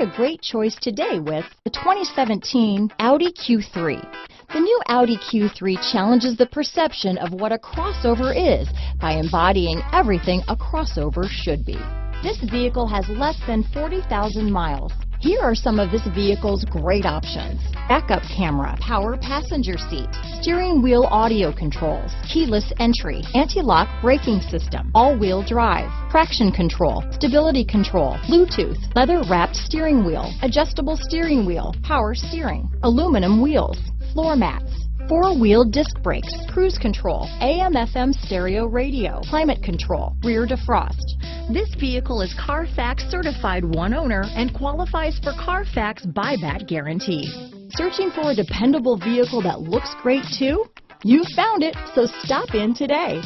a great choice today with the 2017 Audi Q3. The new Audi Q3 challenges the perception of what a crossover is by embodying everything a crossover should be. This vehicle has less than 40,000 miles. Here are some of this vehicle's great options: backup camera, power passenger seat, steering wheel audio controls, keyless entry, anti-lock braking system, all-wheel drive, traction control, stability control, Bluetooth, leather-wrapped steering wheel, adjustable steering wheel, power steering, aluminum wheels, floor mats, four-wheel disc brakes, cruise control, AM/FM stereo radio, climate control, rear defrost. This vehicle is CARFAX certified one owner and qualifies for CARFAX buyback guarantee. Searching for a dependable vehicle that looks great too? You found it, so stop in today.